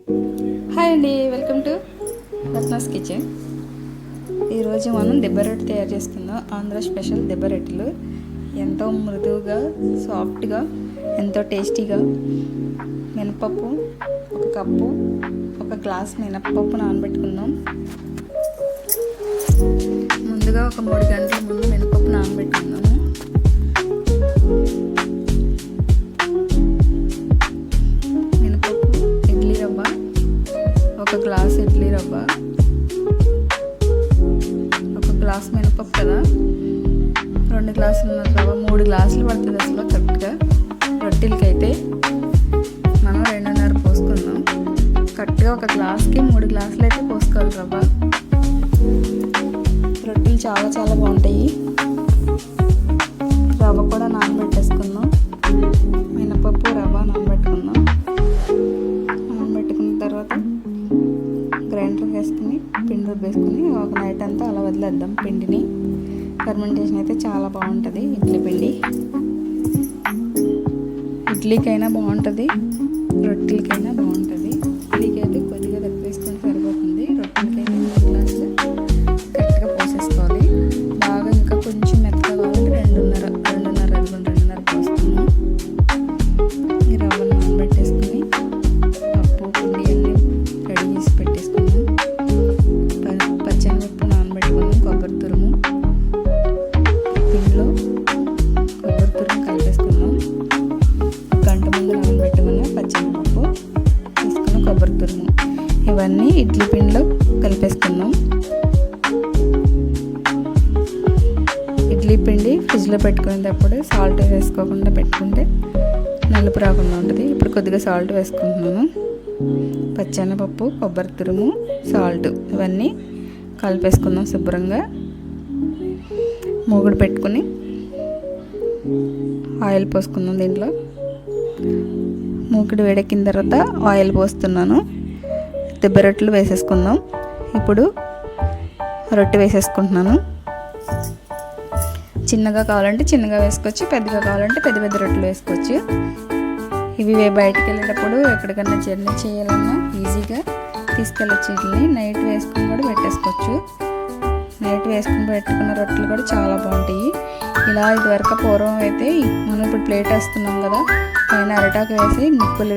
Hi అండి, welcome to Ratna's kitchen. ఈరోజు మనం దెబ్బ రొట్టె తయారు చేసుకుందాం. ఆంధ్ర స్పెషల్ దెబ్బ రొట్టెలు ఎంతో మృదువుగా, సాఫ్ట్గా, ఎంతో టేస్టీగా. మినపప్పు ఒక కప్పు, ఒక గ్లాస్ మినపప్పు నానబెట్టుకుందాం. ముందుగా ఒక 3 గంటల ముందు మినపప్పు నానబెట్టుకుందాము. మినపప్పు, ఇడ్లీ రవ్వ, ఒక గ్లాస్ ఇడ్లీ రవ్వ, ఒక గ్లాస్ మినపప్పు కదా, 2 గ్లాసులు రవ్వ, 3 గ్లాసులు పడుతుంది అసలు కరెక్ట్గా. రొట్టెలకైతే మనం 2.5 పోసుకుందాం. కరెక్ట్గా ఒక గ్లాస్కి 3 గ్లాసులు అయితే పోసుకోవాలి రవ్వ. రొట్టెలు చాలా చాలా బాగుంటాయి. రవ్వ కూడా నానబెట్టేసుకుందాం. మినపప్పు, రవ్వ నానబెట్టుకుందాం. నానబెట్టుకున్న తర్వాత గ్రైండర్ వేసుకుని పిండి రుబ్బేసుకుని ఒక నైట్ అంతా అలా వదిలేద్దాం పిండిని. ఫర్మెంటేషన్ అయితే చాలా బాగుంటుంది. ఇడ్లీ పిండి ఇడ్లీకైనా బాగుంటుంది, రొట్టెలకైనా బాగుంటుంది. ఇడ్లీకి అయితే కొద్దిగా తక్కువ వేసుకొని సరిపోతుంది. రొట్టెలకైతే 3 గ్లాసులు కరెక్ట్గా పోసేసుకోవాలి. బాగా ఇంకా కొంచెం మెత్తగా కావాలంటే 2.5 పోస్తున్నాం. ఈ రవ్వను నానబెట్టేసుకుని పప్పు పిండి అన్నీ రెడీ చేసి పెట్టేసుకున్నాం. పచ్చనిపప్పు నానబెట్టుకున్నాం. కొబ్బరి తురుము పిండిలో కొబ్బరి తురుము కలిపేసుకున్నాం. గంట ముందు నానబెట్టుకున్న పచ్చనిపప్పు తీసుకున్న కొబ్బరి తురుము ఇవన్నీ ఇడ్లీ పిండిలో కలిపేసుకున్నాం. ఇడ్లీ పిండి ఫ్రిడ్జ్లో పెట్టుకునేటప్పుడు సాల్ట్ వేసుకోకుండా పెట్టుకుంటే నలుపు రాకుండా ఉంటుంది. ఇప్పుడు కొద్దిగా సాల్ట్ వేసుకుంటున్నాను. పచ్చెనపప్పు, కొబ్బరి తురుము, సాల్ట్ ఇవన్నీ కలిపేసుకుందాం శుభ్రంగా. మూగుడు పెట్టుకుని ఆయిల్ పోసుకుందాం. దీంట్లో మూకుడు వేడెక్కిన తర్వాత ఆయిల్ పోస్తున్నాను. దెబ్బ రొట్టెలు వేసేసుకుందాం. ఇప్పుడు రొట్టె వేసేసుకుంటున్నాను. చిన్నగా కావాలంటే చిన్నగా వేసుకోవచ్చు, పెద్దగా కావాలంటే పెద్ద పెద్ద రొట్టెలు వేసుకోవచ్చు. ఇవి బయటికి వెళ్ళేటప్పుడు ఎక్కడికన్నా జర్నీ చేయాలన్నా ఈజీగా తీసుకెళ్ళచ్చు. వీటిని నైట్ వేసుకుని కూడా పెట్టేసుకోవచ్చు. నైట్ వేసుకుని పెట్టుకున్న రొట్టెలు కూడా చాలా బాగుంటాయి. ఇలా ఇదివరకు పూర్వం అయితే మనం ఇప్పుడు ప్లేట్ వేస్తున్నాం కదా, పైన అరిటాకు వేసి నిప్పులు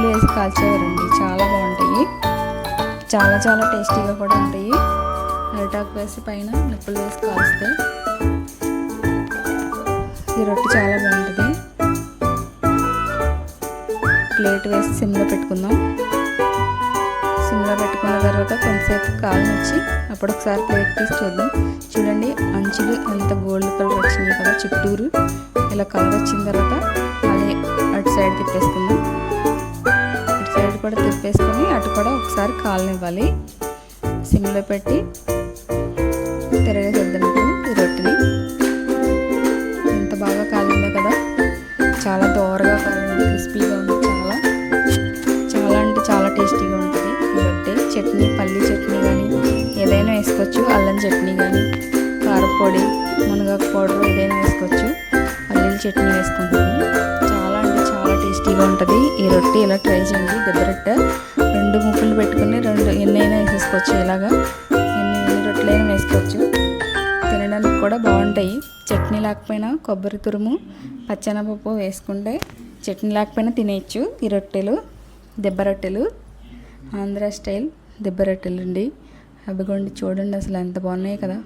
వేసి కాల్చేవారండి. చాలా బాగుంటాయి, చాలా చాలా టేస్టీగా కూడా ఉంటాయి. అరిటాకు వేసి పైన నిప్పులు వేసి కాల్స్తే ఈ రొట్టె చాలా బాగుంటుంది. ప్లేట్ వేసి సిమ్లో పెట్టుకుందాం. సిమ్లో పెట్టుకున్న తర్వాత కొంతసేపు కాలనిచ్చి అప్పుడు ఒకసారి ప్లేట్ తీసి చూద్దాం. చూడండి, అంచులు ఎంత గోల్డ్ కలర్ వచ్చినాయి కదా, చుట్టూరు ఇలా కలర్ వచ్చిన తర్వాత మళ్ళీ అటు సైడ్ తిప్పేసుకుందాం. ఇటు సైడ్ కూడా తిప్పేసుకొని అటు కూడా ఒకసారి కాలనివ్వాలి. సిమ్లో పెట్టి తిరగేసేద్దాం ఇప్పుడు ఈ రొట్టెని. ఎంత బాగా కాలిందో కదా, చాలా దోరగా కాలింది, క్రిస్పీగా ఉంది. చాలా అంటే చాలా టేస్టీగా ఉంటుంది ఈ రొట్టె. చట్నీ, పల్లీ చట్నీ కానీ ఏదైనా వేసుకోవచ్చు. అల్లం చట్నీ కానీ, కారపొడి, మునగాకు పౌడర్ ఏదైనా వేసుకోవచ్చు. పల్లీల చట్నీ వేసుకుంటాము. చాలా అంటే చాలా టేస్టీగా ఉంటుంది ఈ రొట్టె. ఇలా ట్రై చేయండి. దెబ్బ రొట్టె 2 ముక్కలు పెట్టుకుని ఎన్నైనా వేసేసుకోవచ్చు. ఇలాగా ఎన్ని రొట్టెలైనా వేసుకోవచ్చు. తినడానికి కూడా బాగుంటాయి. చట్నీ లేకపోయినా కొబ్బరి తురుము, పచ్చెనపప్పు వేసుకుంటే చట్నీ లేకపోయినా తినేయచ్చు ఈ రొట్టెలు. దెబ్బ రొట్టెలు ఆంధ్ర స్టైల్ దెబ్బ రొట్టెలు అండి. అవిగోండి, చూడండి అసలు ఎంత బాగున్నాయి కదా.